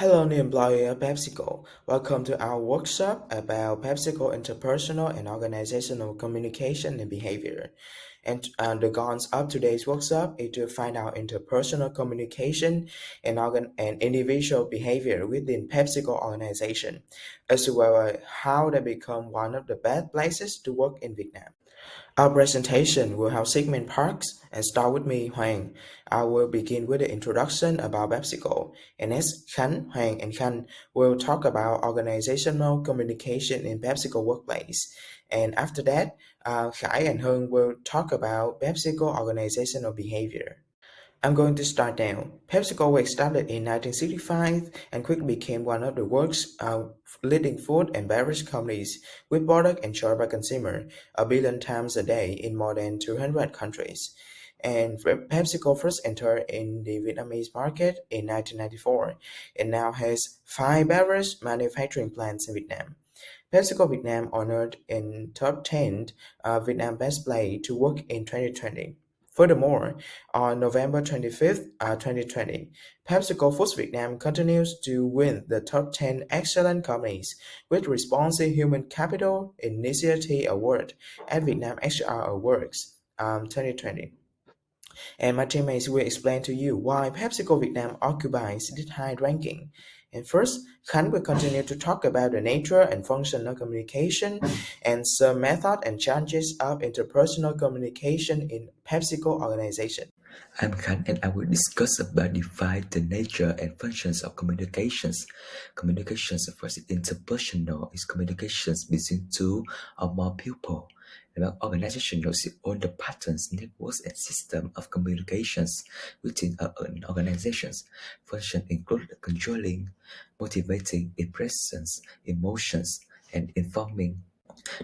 Hello, new employee of PepsiCo. Welcome to our workshop about PepsiCo interpersonal and organizational communication and behavior. And the goals of today's workshop is to find out interpersonal communication and individual behavior within PepsiCo organization, as well as how they become one of the best places to work in Vietnam. Our presentation will have segment parts and start with me, Hoàng. I will begin with the introduction about PepsiCo, and next Khánh, Hoàng, and Khanh will talk about organizational communication in PepsiCo workplace. And after that, Khải and Hưng will talk about PepsiCo organizational behavior. I'm going to start now. PepsiCo was started in 1965 and quickly became one of the world's leading food and beverage companies, with product enjoyed by consumers a billion times a day in more than 200 countries. And PepsiCo first entered in the Vietnamese market in 1994 and now has five beverage manufacturing plants in Vietnam. PepsiCo Vietnam honored in top 10 Vietnam Best Place to Work in 2020. Furthermore, on November 25th, 2020, PepsiCo Foods Vietnam continues to win the top 10 excellent companies with Responsive Human Capital Initiative Award at Vietnam HR Awards 2020. And my teammates will explain to you why PepsiCo Vietnam occupies this high ranking. And first, Khánh will continue to talk about the nature and function of communication and some method and challenges of interpersonal communication in PepsiCo organization. I'm Khan and I will discuss about define the nature and functions of communications. Communications first interpersonal is communications between two or more people. About organizational see all the patterns, networks, and system of communications within an organizations. Function include controlling, motivating, expressing emotions, and informing.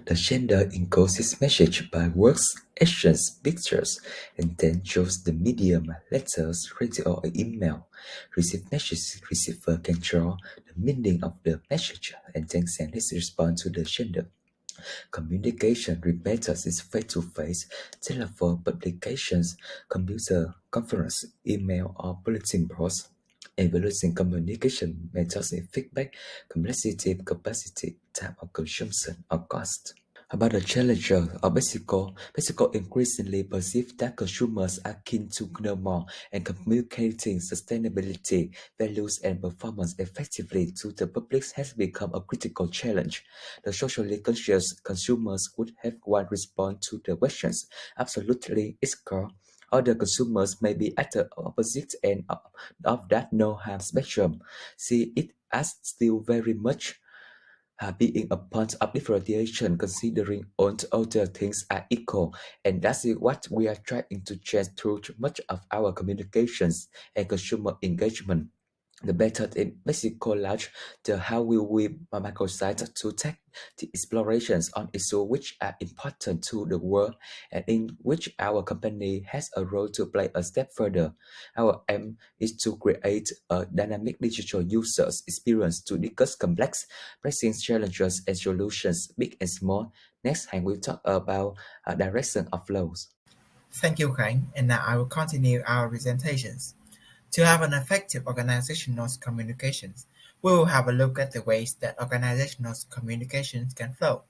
The sender encodes its message by words, actions, pictures, and then shows the medium, letters, radio, or email. Receiver can draw the meaning of the message and then send his response to the sender. Communication methods is face-to-face, telephone, publications, computer conference, email, or bulletin boards. Evaluating communication methods in feedback, complexity, capacity, time of consumption, or cost. About the challenger of PepsiCo increasingly perceives that consumers are keen to know more and communicating sustainability, values, and performance effectively to the public has become a critical challenge. The socially conscious consumers would have one response to the questions. Absolutely, it's core. Other consumers may be at the opposite end of that no harm spectrum. See it as still very much being a point of differentiation considering all other things are equal, and that's what we are trying to change through much of our communications and consumer engagement. The method in Mexico large, the how will we microsite to take the explorations on issues which are important to the world and in which our company has a role to play a step further. Our aim is to create a dynamic digital users experience to discuss complex, pressing challenges and solutions, big and small. Next time we'll talk about direction of flows. Thank you, Khánh, and now I will continue our presentations. To have an effective organizational communications, we will have a look at the ways that organizational communications can flow.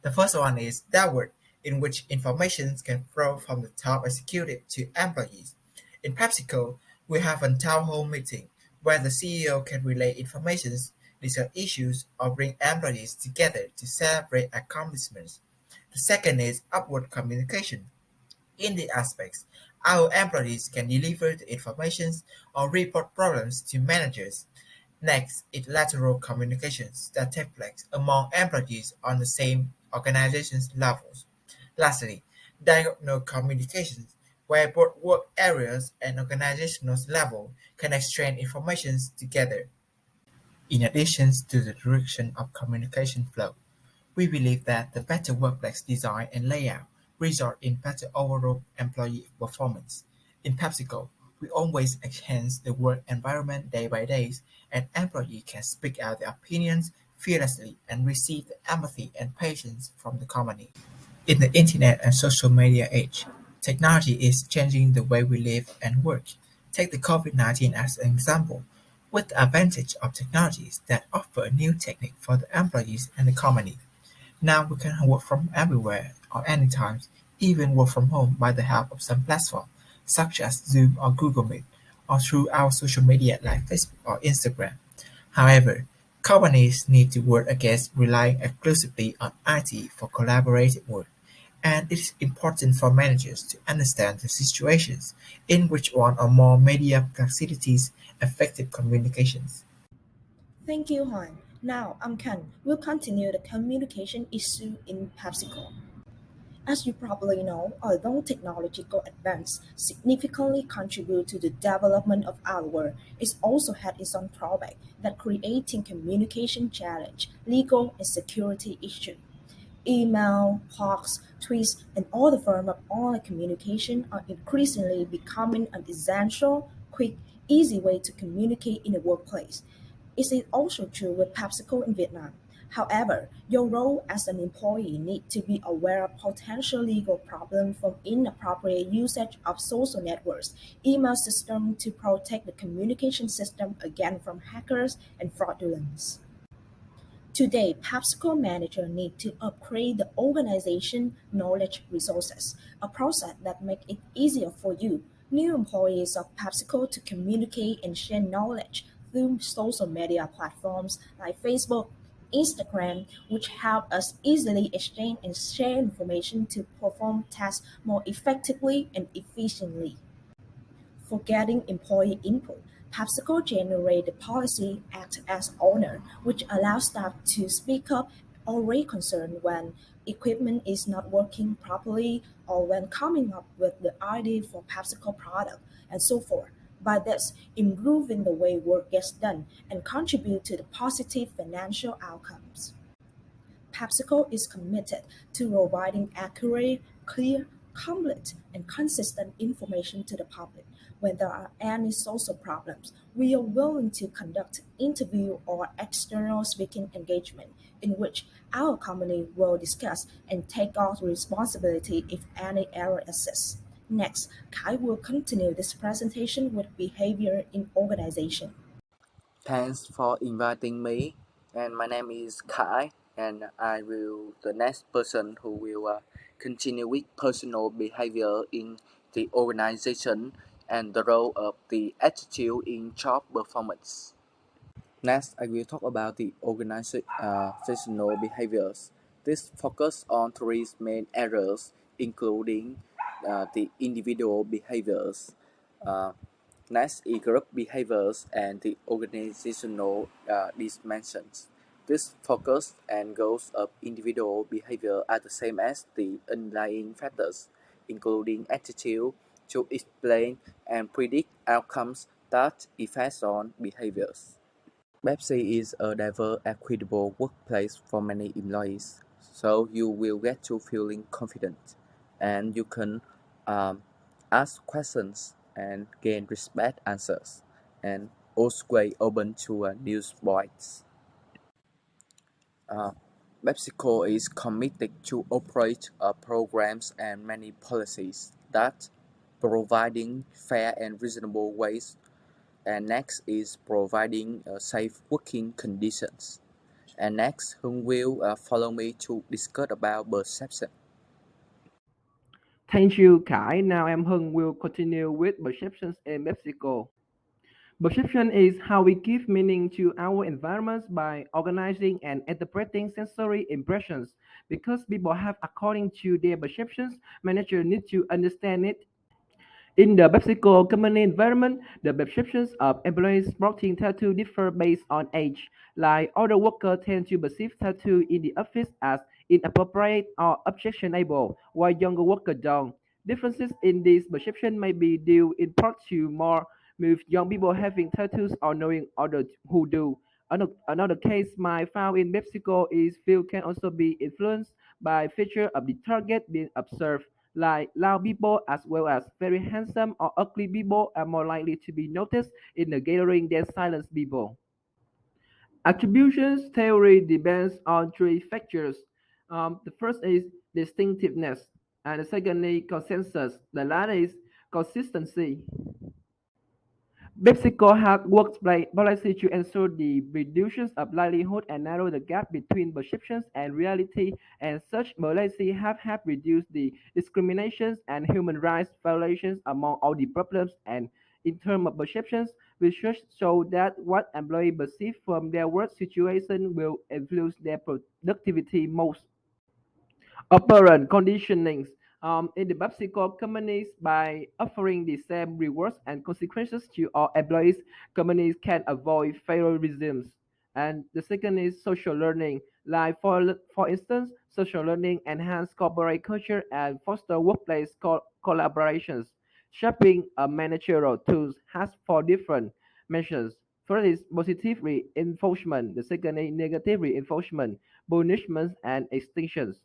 The first one is downward, in which information can flow from the top executive to employees. In PepsiCo, we have a town hall meeting where the CEO can relay information, discuss issues, or bring employees together to celebrate accomplishments. The second is upward communication. In these aspects, our employees can deliver the information or report problems to managers. Next is lateral communications that take place among employees on the same organization levels. Lastly, diagonal communications, where both work areas and organizational level can exchange information together. In addition to the direction of communication flow, we believe that the better workplace design and layout result in better overall employee performance. In PepsiCo, we always enhance the work environment day by day, and employees can speak out their opinions fearlessly and receive the empathy and patience from the company. In the internet and social media age, technology is changing the way we live and work. Take the COVID-19 as an example. with the advantage of technologies that offer a new technique for the employees and the company. Now we can work from everywhere or anytime, even work from home by the help of some platform such as Zoom or Google Meet, or through our social media like Facebook or Instagram. However, companies need to work against relying exclusively on IT for collaborative work, and it is important for managers to understand the situations in which one or more media facilities effective communications. Thank you, Han. Now, I'm Ken. We'll continue the communication issue in PepsiCo. As you probably know, although technological advance significantly contribute to the development of our world, it also had its own drawback that creating communication challenge, legal and security issue. Email, fax, tweets, and all the form of online communication are increasingly becoming an essential, quick, easy way to communicate in the workplace. Is it also true with PepsiCo in Vietnam? However, your role as an employee need to be aware of potential legal problems from inappropriate usage of social networks, email system to protect the communication system again from hackers and fraudulence. Today, PepsiCo manager need to upgrade the organization knowledge resources, a process that makes it easier for you, new employees of PepsiCo to communicate and share knowledge through social media platforms like Facebook, Instagram, which help us easily exchange and share information to perform tasks more effectively and efficiently. For getting employee input, PepsiCo generates the policy act as owner, which allows staff to speak up or raise concern when equipment is not working properly or when coming up with the idea for PepsiCo product and so forth. By this, improving the way work gets done and contribute to the positive financial outcomes. PepsiCo is committed to providing accurate, clear, complete, and consistent information to the public. When there are any social problems, we are willing to conduct interview or external speaking engagement in which our company will discuss and take on responsibility if any error exists. Next, Kai will continue this presentation with behavior in organization. Thanks for inviting me. And my name is Kai, and I will the next person who will continue with personal behavior in the organization and the role of the attitude in job performance. Next, I will talk about the organizational behaviors. This focus on three main areas, including the individual behaviors, uh, next is group behaviors and the organizational dimensions. This focus and goals of individual behavior are the same as the underlying factors, including attitude, to explain and predict outcomes that affect on behaviors. Pepsi is a diverse, equitable workplace for many employees, so you will get to feeling confident, and you can um, ask questions and gain respect answers, and always open to new points. Uh, PepsiCo is committed to operate programs and many policies that providing fair and reasonable ways, and next is providing safe working conditions. And next, Hưng will follow me to discuss about perception. Thank you, Kai. Now I'm Hưng will continue with perceptions in Mexico. Perception is how we give meaning to our environments by organizing and interpreting sensory impressions. Because people have according to their perceptions, managers need to understand it. In the PepsiCo company environment, the perceptions of employees sporting tattoo differ based on age. Like older workers tend to perceive tattoo in the office as inappropriate or objectionable, while younger workers don't. Differences in this perception may be due in part to more with young people having tattoos or knowing others who do. Another case might found in Mexico is field can also be influenced by feature of the target being observed. Like loud people as well as very handsome or ugly people are more likely to be noticed in the gathering than silent people. Attributions theory depends on three factors. The first is distinctiveness, and the second is consensus. The last is consistency. PepsiCo has workplace policy to ensure the reduction of livelihood and narrow the gap between perceptions and reality, and such policy have helped reduce the discriminations and human rights violations among all the problems. And in terms of perceptions, research show that what employees perceive from their work situation will influence their productivity most. Operant conditionings in the PepsiCo companies by offering the same rewards and consequences to all employees, companies can avoid favoritism. And the second is social learning. Like for instance, social learning enhance corporate culture and foster workplace collaborations. Shaping a managerial tools has four different measures. First is positive reinforcement. The second is negative reinforcement, punishments, and extinctions.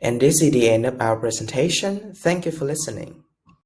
And this is the end of our presentation. Thank you for listening.